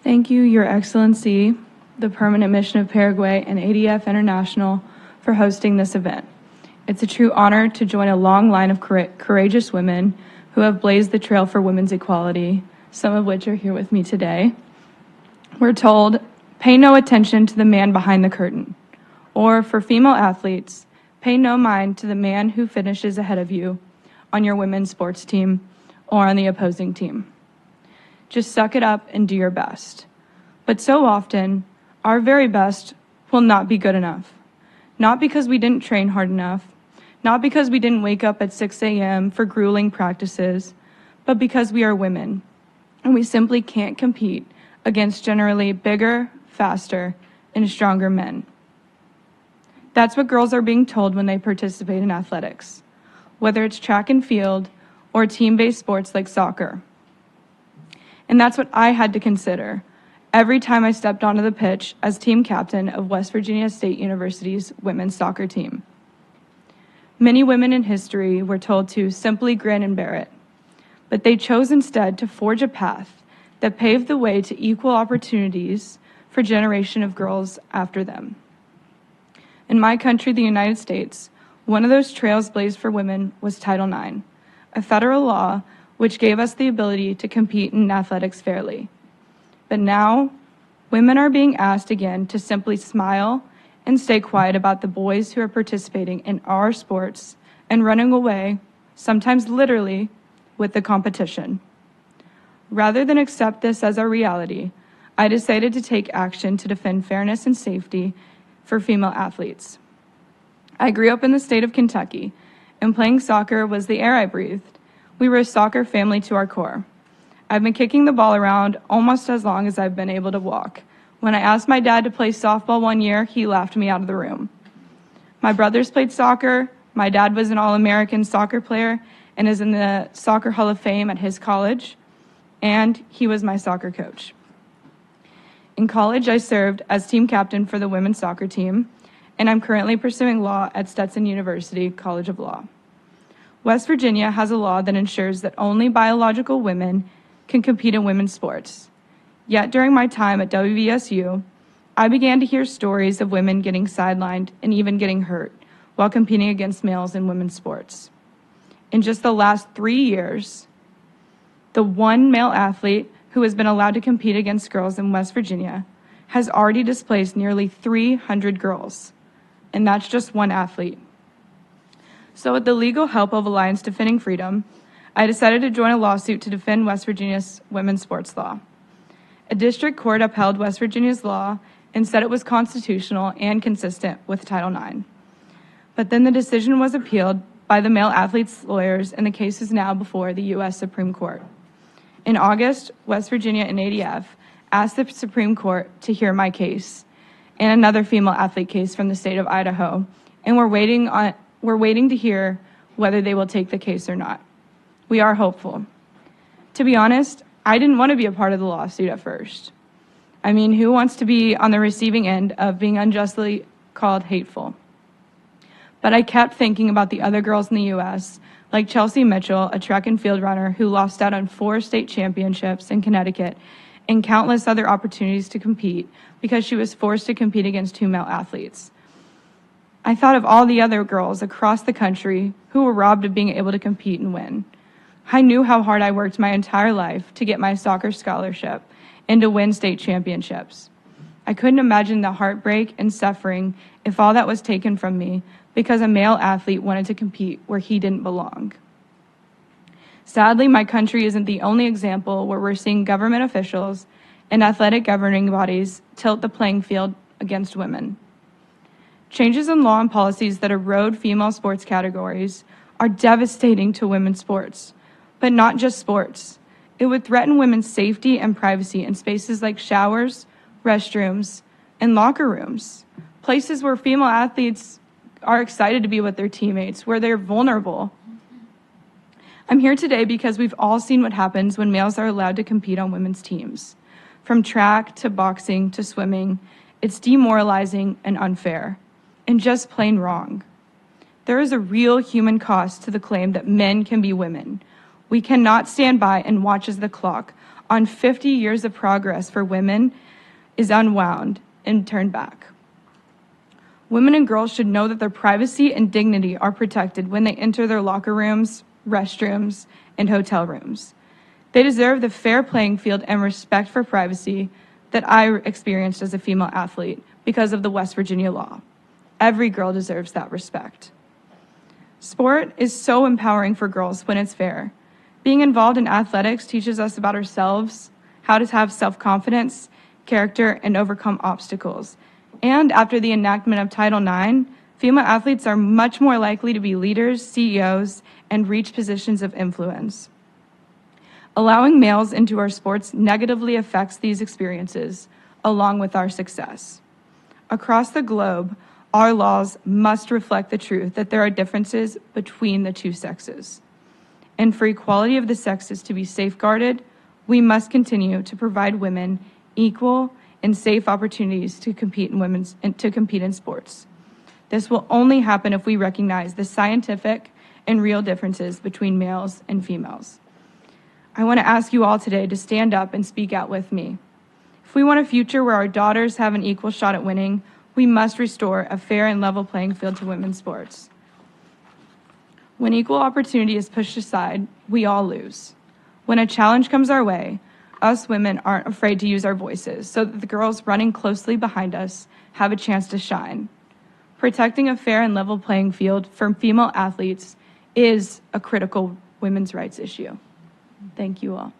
Thank you, Your Excellency, the Permanent Mission of Paraguay, and ADF International for hosting this event. It's a true honor to join a long line of courageous women who have blazed the trail for women's equality, some of which are here with me today. We're told, pay no attention to the man behind the curtain. Or for female athletes, pay no mind to the man who finishes ahead of you on your women's sports team or on the opposing team. Just suck it up and do your best. But so often, our very best will not be good enough. Not because we didn't train hard enough, not because we didn't wake up at 6 a.m. for grueling practices, but because we are women, and we simply can't compete against generally bigger, faster, and stronger men. That's what girls are being told when they participate in athletics, whether it's track and field or team-based sports like soccer. And that's what I had to consider every time I stepped onto the pitch as team captain of West Virginia State University's women's soccer team. Many women in history were told to simply grin and bear it, but they chose instead to forge a path that paved the way to equal opportunities for a generation of girls after them. In my country, the United States, one of those trails blazed for women was Title IX, a federal law which gave us the ability to compete in athletics fairly. But now, women are being asked again to simply smile and stay quiet about the boys who are participating in our sports and running away, sometimes literally, with the competition. Rather than accept this as our reality, I decided to take action to defend fairness and safety for female athletes. I grew up in the state of Kentucky, and playing soccer was the air I breathed. We were a soccer family to our core. I've been kicking the ball around almost as long as I've been able to walk. When I asked my dad to play softball one year, he laughed me out of the room. My brothers played soccer. My dad was an All-American soccer player and is in the Soccer Hall of Fame at his college, and he was my soccer coach. In college, I served as team captain for the women's soccer team, and I'm currently pursuing law at Stetson University College of Law. West Virginia has a law that ensures that only biological women can compete in women's sports. Yet during my time at WVSU, I began to hear stories of women getting sidelined and even getting hurt while competing against males in women's sports. In just the last 3 years, the one male athlete who has been allowed to compete against girls in West Virginia has already displaced nearly 300 girls, and that's just one athlete. So with the legal help of Alliance Defending Freedom, I decided to join a lawsuit to defend West Virginia's women's sports law. A district court upheld West Virginia's law and said it was constitutional and consistent with Title IX. But then the decision was appealed by the male athletes' lawyers, and the case is now before the U.S. Supreme Court. In August, West Virginia and ADF asked the Supreme Court to hear my case and another female athlete case from the state of Idaho, and we're waiting to hear whether they will take the case or not. We are hopeful. To be honest, I didn't want to be a part of the lawsuit at first. I mean, who wants to be on the receiving end of being unjustly called hateful? But I kept thinking about the other girls in the U.S., like Chelsea Mitchell, a track and field runner who lost out on 4 state championships in Connecticut and countless other opportunities to compete because she was forced to compete against 2 male athletes. I thought of all the other girls across the country who were robbed of being able to compete and win. I knew how hard I worked my entire life to get my soccer scholarship and to win state championships. I couldn't imagine the heartbreak and suffering if all that was taken from me because a male athlete wanted to compete where he didn't belong. Sadly, my country isn't the only example where we're seeing government officials and athletic governing bodies tilt the playing field against women. Changes in law and policies that erode female sports categories are devastating to women's sports, but not just sports. It would threaten women's safety and privacy in spaces like showers, restrooms, and locker rooms, places where female athletes are excited to be with their teammates, where they're vulnerable. I'm here today because we've all seen what happens when males are allowed to compete on women's teams. From track to boxing to swimming, it's demoralizing and unfair, and just plain wrong. There is a real human cost to the claim that men can be women. We cannot stand by and watch as the clock on 50 years of progress for women is unwound and turned back. Women and girls should know that their privacy and dignity are protected when they enter their locker rooms, restrooms, and hotel rooms. They deserve the fair playing field and respect for privacy that I experienced as a female athlete because of the West Virginia law. Every girl deserves that respect. Sport is so empowering for girls when it's fair. Being involved in athletics teaches us about ourselves, how to have self-confidence, character, and overcome obstacles. And after the enactment of Title IX, female athletes are much more likely to be leaders, CEOs, and reach positions of influence. Allowing males into our sports negatively affects these experiences, along with our success. Across the globe, our laws must reflect the truth that there are differences between the two sexes. And for equality of the sexes to be safeguarded, we must continue to provide women equal and safe opportunities to compete in sports. This will only happen if we recognize the scientific and real differences between males and females. I want to ask you all today to stand up and speak out with me. If we want a future where our daughters have an equal shot at winning, we must restore a fair and level playing field to women's sports. When equal opportunity is pushed aside, we all lose. When a challenge comes our way, us women aren't afraid to use our voices so that the girls running closely behind us have a chance to shine. Protecting a fair and level playing field for female athletes is a critical women's rights issue. Thank you all.